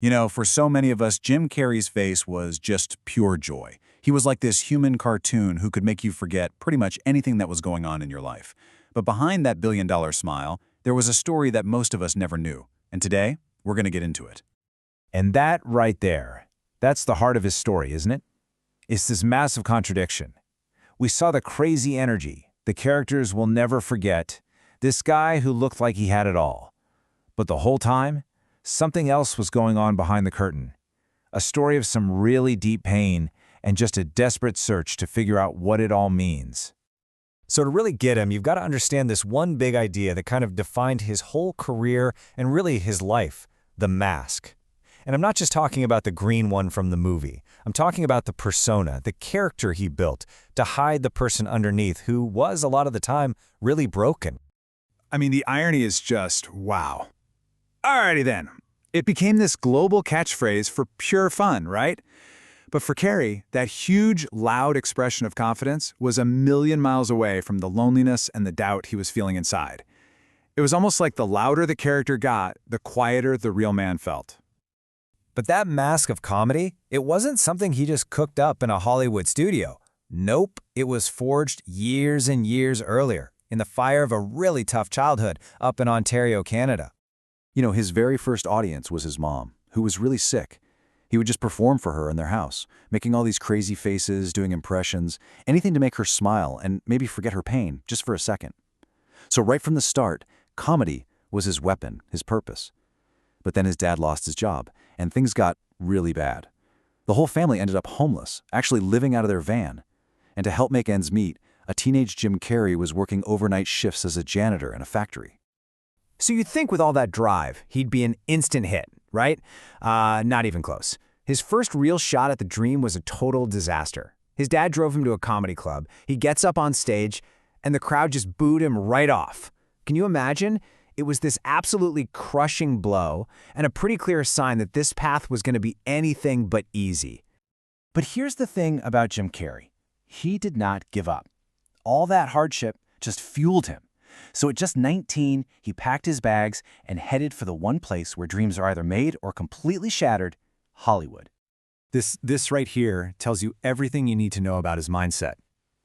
You know, for so many of us, Jim Carrey's face was just pure joy. He was like this human cartoon who could make you forget pretty much anything that was going on in your life. But behind that billion-dollar smile, there was a story that most of us never knew. And today, we're going to get into it. And that right there, that's the heart of his story, isn't it? It's this massive contradiction. We saw the crazy energy, the characters we'll never forget, this guy who looked like he had it all. But the whole time, something else was going on behind the curtain. A story of some really deep pain and just a desperate search to figure out what it all means. So to really get him, you've got to understand this one big idea that kind of defined his whole career and really his life, the mask. And I'm not just talking about the green one from the movie. I'm talking about the persona, the character he built to hide the person underneath who was, a lot of the time, really broken. I mean, the irony is just wow. Alrighty then. It became this global catchphrase for pure fun, right? But for Carrey, that huge, loud expression of confidence was a million miles away from the loneliness and the doubt he was feeling inside. It was almost like the louder the character got, the quieter the real man felt. But that mask of comedy, it wasn't something he just cooked up in a Hollywood studio. Nope, it was forged years and years earlier, in the fire of a really tough childhood up in Ontario, Canada. You know, his very first audience was his mom, who was really sick. He would just perform for her in their house, making all these crazy faces, doing impressions, anything to make her smile and maybe forget her pain, just for a second. So right from the start, comedy was his weapon, his purpose. But then his dad lost his job, and things got really bad. The whole family ended up homeless, actually living out of their van. And to help make ends meet, a teenage Jim Carrey was working overnight shifts as a janitor in a factory. So you'd think with all that drive, he'd be an instant hit, right? Not even close. His first real shot at the dream was a total disaster. His dad drove him to a comedy club. He gets up on stage, and the crowd just booed him right off. Can you imagine? It was this absolutely crushing blow, and a pretty clear sign that this path was going to be anything but easy. But here's the thing about Jim Carrey. He did not give up. All that hardship just fueled him. So at just 19, he packed his bags and headed for the one place where dreams are either made or completely shattered, Hollywood. This right here tells you everything you need to know about his mindset.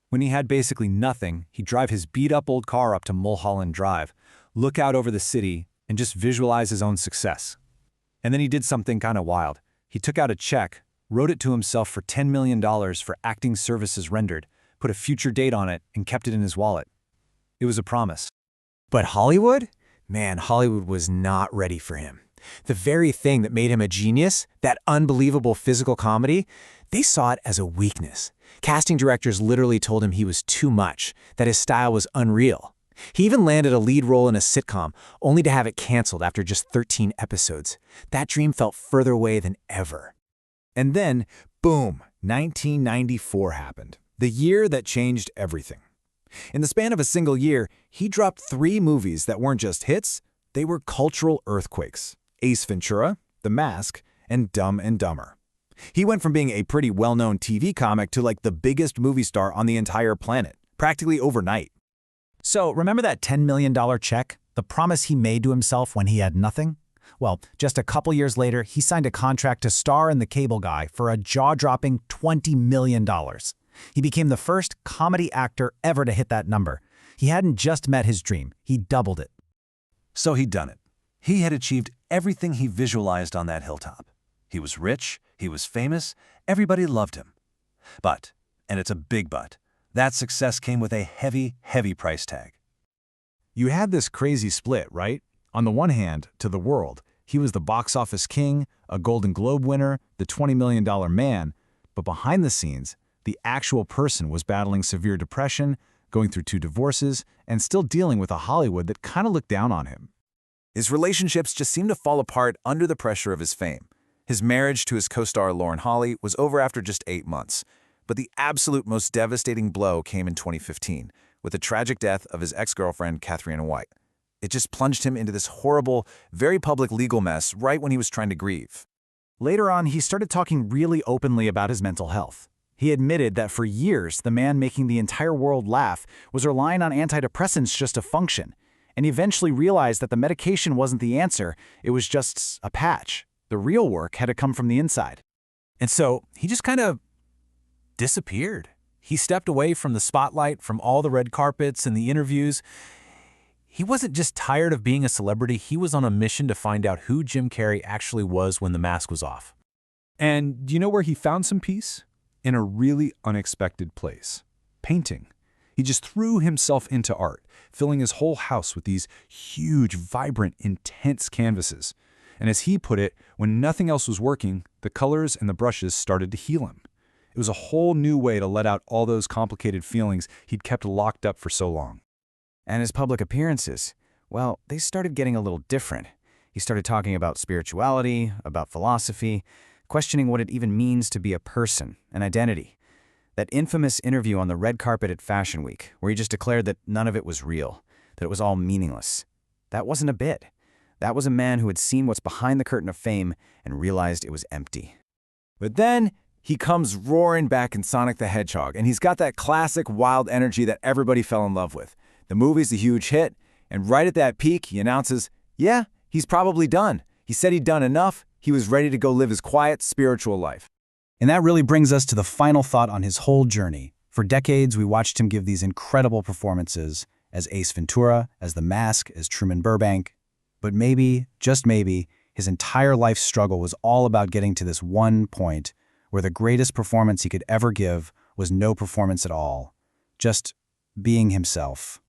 When he had basically nothing, he'd drive his beat-up old car up to Mulholland Drive, look out over the city, and just visualize his own success. And then he did something kind of wild. He took out a check, wrote it to himself for $10 million for acting services rendered, put a future date on it, and kept it in his wallet. It was a promise. But Hollywood? Man, Hollywood was not ready for him. The very thing that made him a genius, that unbelievable physical comedy, they saw it as a weakness. Casting directors literally told him he was too much, that his style was unreal. He even landed a lead role in a sitcom, only to have it canceled after just 13 episodes. That dream felt further away than ever. And then, boom, 1994 happened. The year that changed everything. In the span of a single year, he dropped 3 movies that weren't just hits, they were cultural earthquakes. Ace Ventura, The Mask, and Dumb and Dumber. He went from being a pretty well-known TV comic to like the biggest movie star on the entire planet, practically overnight. So remember that $10 million check? The promise he made to himself when he had nothing? Well, just a couple years later, he signed a contract to star in The Cable Guy for a jaw-dropping $20 million. He became the first comedy actor ever to hit that number. He hadn't just met his dream, he doubled it. So he'd done it. He had achieved everything he visualized on that hilltop. He was rich, he was famous, everybody loved him. But, and it's a big but, that success came with a heavy, heavy price tag. You had this crazy split, right? On the one hand, to the world, he was the box office king, a Golden Globe winner, the $20 million man, but behind the scenes, the actual person was battling severe depression, going through 2 divorces, and still dealing with a Hollywood that kind of looked down on him. His relationships just seemed to fall apart under the pressure of his fame. His marriage to his co-star Lauren Holly was over after just 8 months. But the absolute most devastating blow came in 2015, with the tragic death of his ex-girlfriend, Katharina White. It just plunged him into this horrible, very public legal mess right when he was trying to grieve. Later on, he started talking really openly about his mental health. He admitted that for years, the man making the entire world laugh was relying on antidepressants just to function, and eventually realized that the medication wasn't the answer, it was just a patch. The real work had to come from the inside. And so he just kind of disappeared. He stepped away from the spotlight, from all the red carpets and the interviews. He wasn't just tired of being a celebrity, he was on a mission to find out who Jim Carrey actually was when the mask was off. And do you know where he found some peace? In a really unexpected place. Painting. He just threw himself into art, filling his whole house with these huge, vibrant, intense canvases. And as he put it, when nothing else was working, the colors and the brushes started to heal him. It was a whole new way to let out all those complicated feelings he'd kept locked up for so long. And his public appearances, well, they started getting a little different. He started talking about spirituality, about philosophy, questioning what it even means to be a person, an identity. That infamous interview on the red carpet at Fashion Week, where he just declared that none of it was real, that it was all meaningless. That wasn't a bit. That was a man who had seen what's behind the curtain of fame and realized it was empty. But then he comes roaring back in Sonic the Hedgehog, and he's got that classic wild energy that everybody fell in love with. The movie's a huge hit, and right at that peak, he announces, yeah, he's probably done. He said he'd done enough. He was ready to go live his quiet, spiritual life. And that really brings us to the final thought on his whole journey. For decades, we watched him give these incredible performances as Ace Ventura, as The Mask, as Truman Burbank. But maybe, just maybe, his entire life's struggle was all about getting to this one point where the greatest performance he could ever give was no performance at all, just being himself.